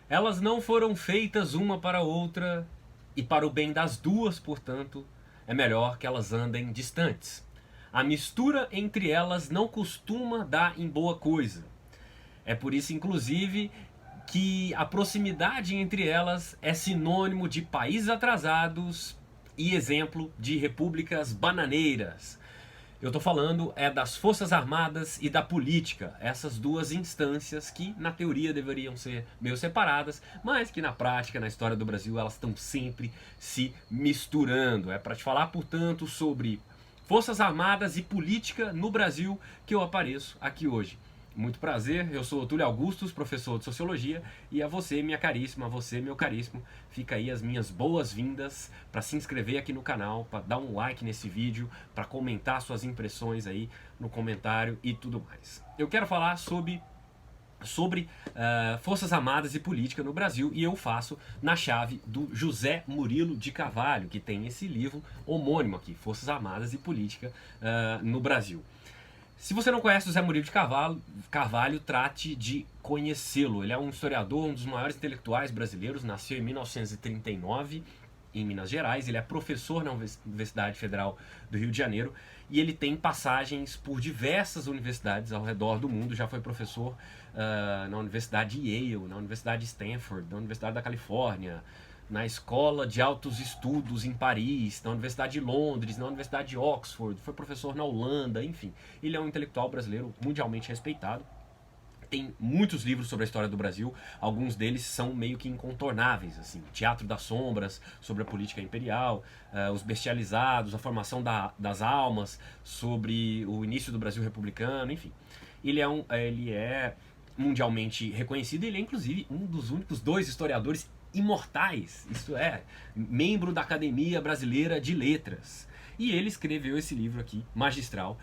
Elas não foram feitas uma para a outra, e para o bem das duas, portanto, é melhor que elas andem distantes. A mistura entre elas não costuma dar em boa coisa. É por isso, inclusive, que a proximidade entre elas é sinônimo de países atrasados e exemplo de repúblicas bananeiras. Eu estou falando das Forças Armadas e da política, essas duas instâncias que na teoria deveriam ser meio separadas, mas que na prática, na história do Brasil, elas estão sempre se misturando. É para te falar, portanto, sobre Forças Armadas e política no Brasil que eu apareço aqui hoje. Muito prazer, eu sou o Túlio Augustus, professor de Sociologia, e a você, minha caríssima, a você, meu caríssimo, fica aí as minhas boas-vindas para se inscrever aqui no canal, para dar um like nesse vídeo, para comentar suas impressões aí no comentário e tudo mais. Eu quero falar sobre Forças Armadas e política no Brasil, e eu faço na chave do José Murilo de Carvalho, que tem esse livro homônimo aqui, Forças Armadas e política no Brasil. Se você não conhece o José Murilo de Carvalho, trate de conhecê-lo. Ele é um historiador, um dos maiores intelectuais brasileiros, nasceu em 1939 em Minas Gerais, ele é professor na Universidade Federal do Rio de Janeiro e ele tem passagens por diversas universidades ao redor do mundo, já foi professor na Universidade de Yale, na Universidade de Stanford, na Universidade da Califórnia, na Escola de Altos Estudos em Paris, na Universidade de Londres, na Universidade de Oxford, foi professor na Holanda, enfim. Ele é um intelectual brasileiro mundialmente respeitado. Tem muitos livros sobre a história do Brasil, alguns deles são meio que incontornáveis, assim, Teatro das Sombras, sobre a política imperial, Os Bestializados, a formação das almas, sobre o início do Brasil republicano, enfim. Ele é mundialmente reconhecido e ele é inclusive um dos únicos dois historiadores imortais, isso é, membro da Academia Brasileira de Letras. E ele escreveu esse livro aqui, magistral,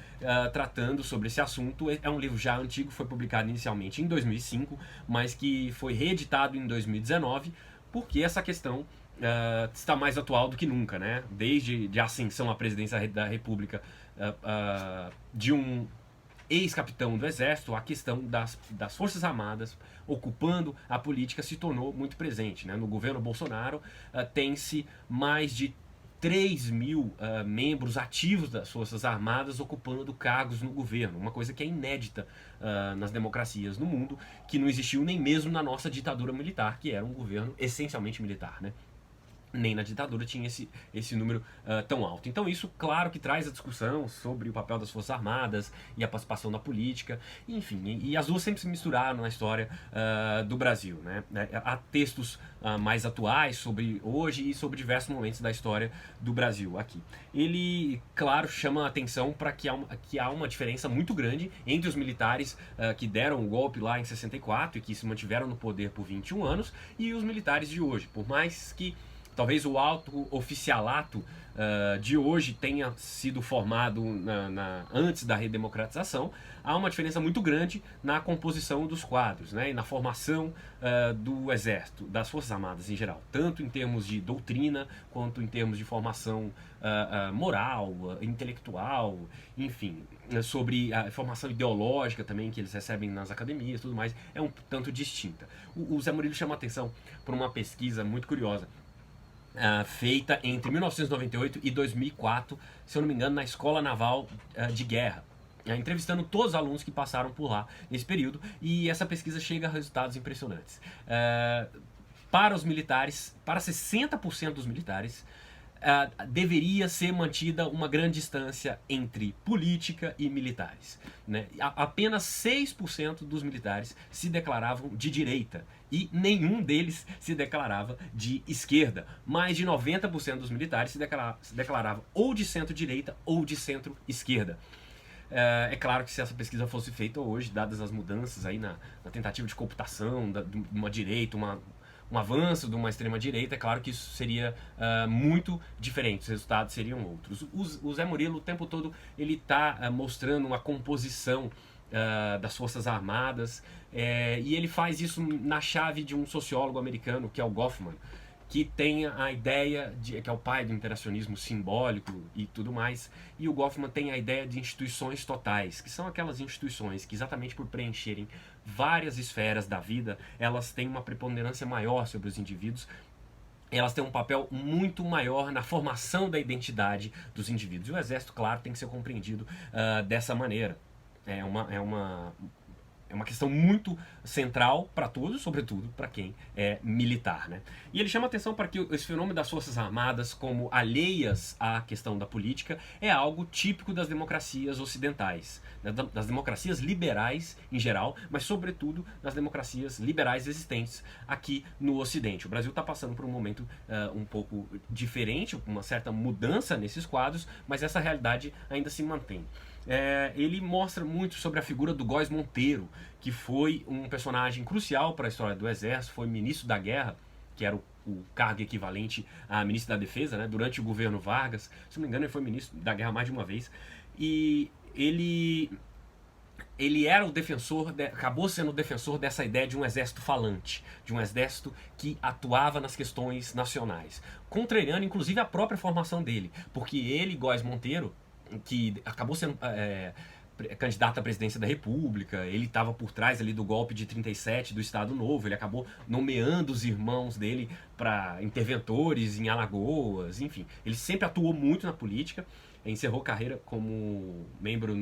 tratando sobre esse assunto. É um livro já antigo, foi publicado inicialmente em 2005, mas que foi reeditado em 2019, porque essa questão está mais atual do que nunca, né? Desde a ascensão à presidência da República de um ex-capitão do Exército, a questão das Forças Armadas ocupando a política se tornou muito presente, né? No governo Bolsonaro tem-se mais de 3 mil membros ativos das Forças Armadas ocupando cargos no governo, uma coisa que é inédita nas democracias no mundo, que não existiu nem mesmo na nossa ditadura militar, que era um governo essencialmente militar, né? Nem na ditadura tinha esse número tão alto. Então isso, claro, que traz a discussão sobre o papel das Forças Armadas e a participação na política, enfim, e as duas sempre se misturaram na história do Brasil, né? Há textos mais atuais sobre hoje e sobre diversos momentos da história do Brasil aqui. Ele, claro, chama a atenção para que há uma diferença muito grande entre os militares que deram o golpe lá em 64 e que se mantiveram no poder por 21 anos e os militares de hoje, por mais que talvez o alto oficialato de hoje tenha sido formado antes da redemocratização, há uma diferença muito grande na composição dos quadros, né, e na formação do Exército, das Forças Armadas em geral, tanto em termos de doutrina, quanto em termos de formação moral, intelectual, enfim, sobre a formação ideológica também que eles recebem nas academias, tudo mais, é um tanto distinta. O Zé Murilo chama a atenção por uma pesquisa muito curiosa, feita entre 1998 e 2004, se eu não me engano, na Escola Naval de Guerra, entrevistando todos os alunos que passaram por lá nesse período, e essa pesquisa chega a resultados impressionantes. Para os militares, para 60% dos militares, deveria ser mantida uma grande distância entre política e militares, né? Apenas 6% dos militares se declaravam de direita e nenhum deles se declarava de esquerda. Mais de 90% dos militares se declaravam ou de centro-direita ou de centro-esquerda. É claro que se essa pesquisa fosse feita hoje, dadas as mudanças aí na tentativa de cooptação de uma direita, um avanço de uma extrema-direita, é claro que isso seria muito diferente, os resultados seriam outros. O Zé Murilo, o tempo todo, ele está mostrando uma composição das Forças Armadas, e ele faz isso na chave de um sociólogo americano, que é o Goffman, que tem a ideia, que é o pai do interacionismo simbólico e tudo mais, e o Goffman tem a ideia de instituições totais, que são aquelas instituições que, exatamente por preencherem várias esferas da vida, elas têm uma preponderância maior sobre os indivíduos, elas têm um papel muito maior na formação da identidade dos indivíduos. E o exército, claro, tem que ser compreendido dessa maneira. É uma questão muito central para todos, sobretudo para quem é militar, né? E ele chama atenção para que esse fenômeno das Forças Armadas como alheias à questão da política é algo típico das democracias ocidentais, né? Das democracias liberais em geral, mas sobretudo das democracias liberais existentes aqui no Ocidente. O Brasil está passando por um momento um pouco diferente, uma certa mudança nesses quadros, mas essa realidade ainda se mantém. Ele mostra muito sobre a figura do Góes Monteiro, que foi um personagem crucial para a história do Exército, foi ministro da Guerra, que era o cargo equivalente a ministro da Defesa, né, durante o governo Vargas. Se não me engano, ele foi ministro da Guerra mais de uma vez. E ele era o defensor, acabou sendo o defensor dessa ideia de um exército falante, de um exército que atuava nas questões nacionais, contrariando inclusive a própria formação dele, porque ele, Góes Monteiro, que acabou sendo candidato à presidência da República, ele estava por trás ali do golpe de 37 do Estado Novo, ele acabou nomeando os irmãos dele para interventores em Alagoas, enfim, ele sempre atuou muito na política, encerrou carreira como membro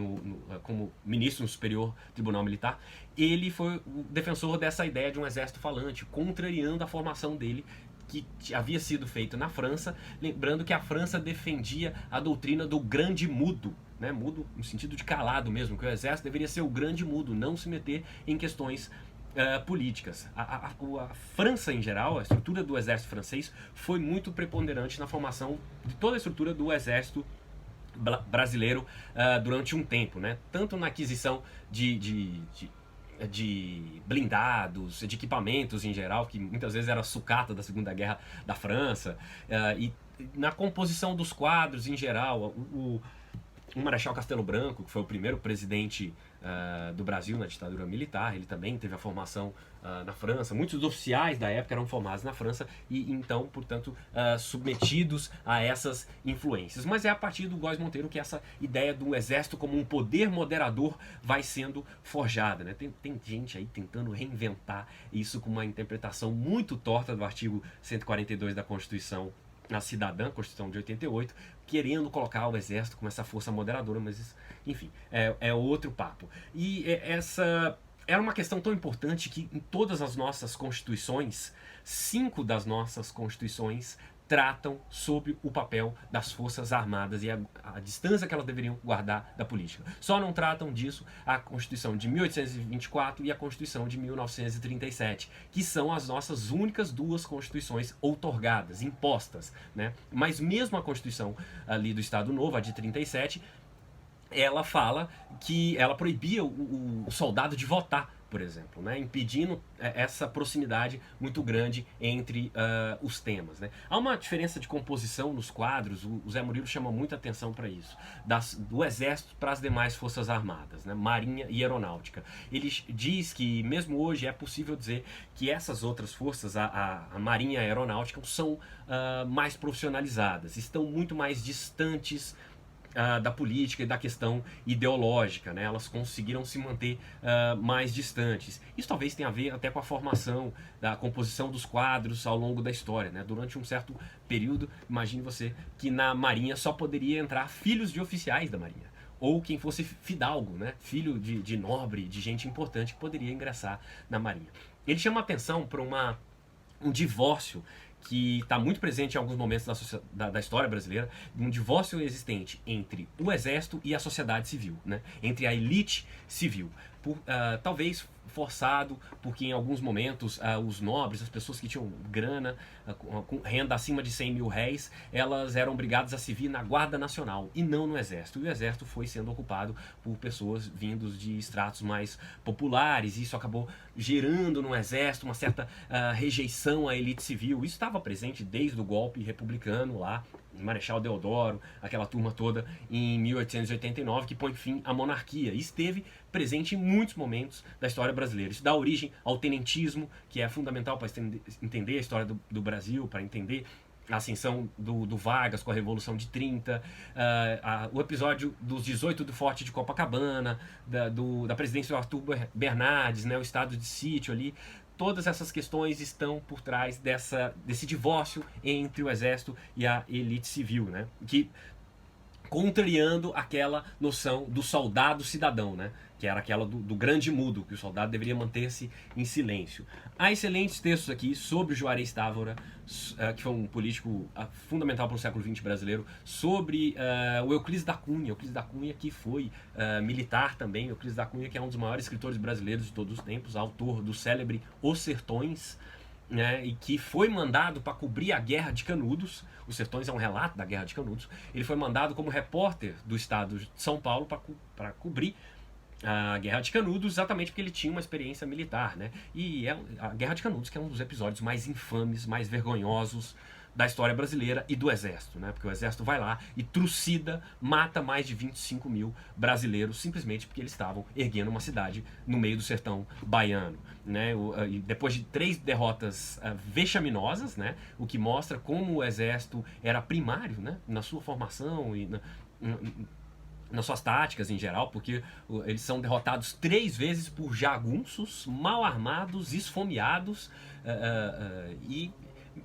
como ministro no Superior Tribunal Militar. Ele foi o defensor dessa ideia de um exército falante, contrariando a formação dele, que havia sido feito na França, lembrando que a França defendia a doutrina do grande mudo, né? Mudo no sentido de calado mesmo, que o exército deveria ser o grande mudo, não se meter em questões políticas. A França em geral, a estrutura do exército francês foi muito preponderante na formação de toda a estrutura do exército brasileiro durante um tempo, né? Tanto na aquisição de blindados, de equipamentos em geral, que muitas vezes era sucata da Segunda Guerra da França, e na composição dos quadros em geral. O Marechal Castelo Branco, que foi o primeiro presidente do Brasil na ditadura militar, ele também teve a formação na França. Muitos dos oficiais da época eram formados na França e então, portanto, submetidos a essas influências. Mas é a partir do Góes Monteiro que essa ideia do exército como um poder moderador vai sendo forjada, né? Tem gente aí tentando reinventar isso com uma interpretação muito torta do artigo 142 da Constituição cidadã, Constituição de 88, querendo colocar o exército como essa força moderadora, mas enfim, é outro papo. E essa era uma questão tão importante que em todas as nossas constituições, 5 das nossas constituições tratam sobre o papel das Forças Armadas e a distância que elas deveriam guardar da política. Só não tratam disso a Constituição de 1824 e a Constituição de 1937, que são as nossas únicas 2 constituições outorgadas, impostas, né? Mas mesmo a Constituição ali do Estado Novo, a de 37, ela fala que ela proibia o soldado de votar, por exemplo, né? Impedindo essa proximidade muito grande entre os temas, né? Há uma diferença de composição nos quadros, o Zé Murilo chama muita atenção para isso, do Exército para as demais Forças Armadas, né? Marinha e Aeronáutica. Ele diz que mesmo hoje é possível dizer que essas outras forças, a Marinha e a Aeronáutica, são mais profissionalizadas, estão muito mais distantes da política e da questão ideológica, né? Elas conseguiram se manter mais distantes. Isso talvez tenha a ver até com a formação, da composição dos quadros ao longo da história, né? Durante um certo período, imagine você que na Marinha só poderia entrar filhos de oficiais da Marinha, ou quem fosse fidalgo, né? Filho de nobre, de gente importante que poderia ingressar na Marinha. Ele chama atenção para um divórcio que está muito presente em alguns momentos da história brasileira, um divórcio existente entre o exército e a sociedade civil, né? Entre a elite civil. Talvez forçado, porque em alguns momentos os nobres, as pessoas que tinham grana, com renda acima de 100 mil réis, elas eram obrigadas a servir na Guarda Nacional e não no Exército. E o Exército foi sendo ocupado por pessoas vindos de estratos mais populares, e isso acabou gerando no Exército uma certa rejeição à elite civil. Isso estava presente desde o golpe republicano lá, Marechal Deodoro, aquela turma toda em 1889, que põe fim à monarquia. E esteve presente em muitos momentos da história brasileira. Isso dá origem ao tenentismo, que é fundamental para entender a história do Brasil, para entender a ascensão do Vargas com a Revolução de 30, o episódio dos 18 do Forte de Copacabana, da presidência do Arthur Bernardes, né, o estado de sítio ali. Todas essas questões estão por trás desse divórcio entre o exército e a elite civil, né, que contrariando aquela noção do soldado cidadão, né? Que era aquela do grande mudo, que o soldado deveria manter-se em silêncio. Há excelentes textos aqui sobre o Juarez Távora, que foi um político fundamental para o século XX brasileiro, sobre o Euclides da Cunha, que foi militar também, Euclides da Cunha, que é um dos maiores escritores brasileiros de todos os tempos, autor do célebre Os Sertões, né, e que foi mandado para cobrir a Guerra de Canudos. Os Sertões é um relato da Guerra de Canudos. Ele foi mandado como repórter do estado de São Paulo para cobrir a Guerra de Canudos, exatamente porque ele tinha uma experiência militar, né? E a Guerra de Canudos, que é um dos episódios mais infames, mais vergonhosos da história brasileira e do Exército, né? Porque o Exército vai lá e trucida, mata mais de 25 mil brasileiros simplesmente porque eles estavam erguendo uma cidade no meio do sertão baiano, né? E depois de 3 derrotas vexaminosas, né? O que mostra como o Exército era primário, né? Na sua formação e nas suas táticas em geral, porque eles são derrotados 3 vezes por jagunços, mal armados, esfomeados, e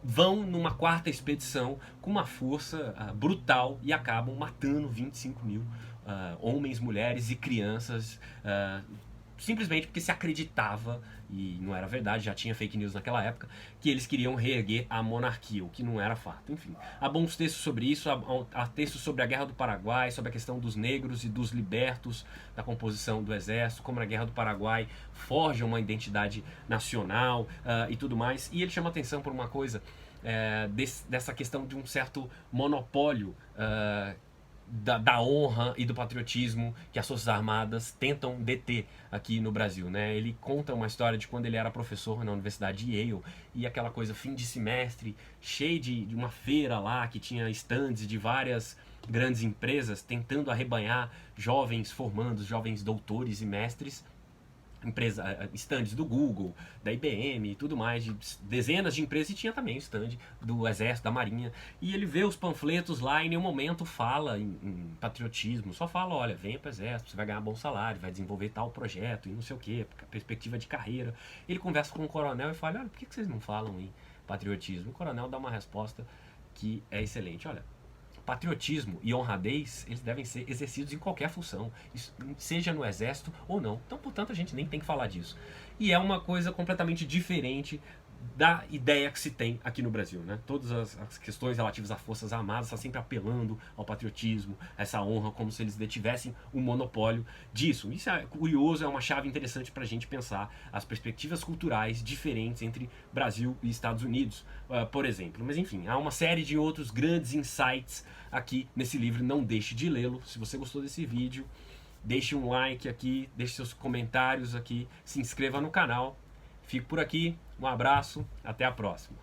vão numa 4ª expedição com uma força brutal e acabam matando 25 mil homens, mulheres e crianças, simplesmente porque se acreditava, e não era verdade, já tinha fake news naquela época, que eles queriam reerguer a monarquia, o que não era fato. Enfim, há bons textos sobre isso, há textos sobre a Guerra do Paraguai, sobre a questão dos negros e dos libertos, da composição do exército, como na Guerra do Paraguai forja uma identidade nacional e tudo mais. E ele chama atenção por uma coisa, dessa questão de um certo monopólio da honra e do patriotismo que as Forças Armadas tentam deter aqui no Brasil, né? Ele conta uma história de quando ele era professor na Universidade de Yale, e aquela coisa fim de semestre, cheio de uma feira lá que tinha estandes de várias grandes empresas tentando arrebanhar jovens formandos, jovens doutores e mestres, stands do Google, da IBM e tudo mais, de dezenas de empresas, e tinha também o stand do Exército, da Marinha, e ele vê os panfletos lá e em nenhum momento fala em patriotismo, só fala, olha, venha para o Exército, você vai ganhar bom salário, vai desenvolver tal projeto e não sei o que, perspectiva de carreira. Ele conversa com o coronel e fala, olha, por que vocês não falam em patriotismo? O coronel dá uma resposta que é excelente, olha, patriotismo e honradez, eles devem ser exercidos em qualquer função, seja no exército ou não. Então, portanto, a gente nem tem que falar disso. E é uma coisa completamente diferente da ideia que se tem aqui no Brasil, né? Todas as questões relativas às Forças Armadas estão sempre apelando ao patriotismo, a essa honra, como se eles detivessem um monopólio disso. Isso é curioso, é uma chave interessante para a gente pensar as perspectivas culturais diferentes entre Brasil e Estados Unidos, por exemplo. Mas enfim, há uma série de outros grandes insights aqui nesse livro, não deixe de lê-lo. Se você gostou desse vídeo, deixe um like aqui, deixe seus comentários aqui, se inscreva no canal. Fico por aqui, um abraço, até a próxima.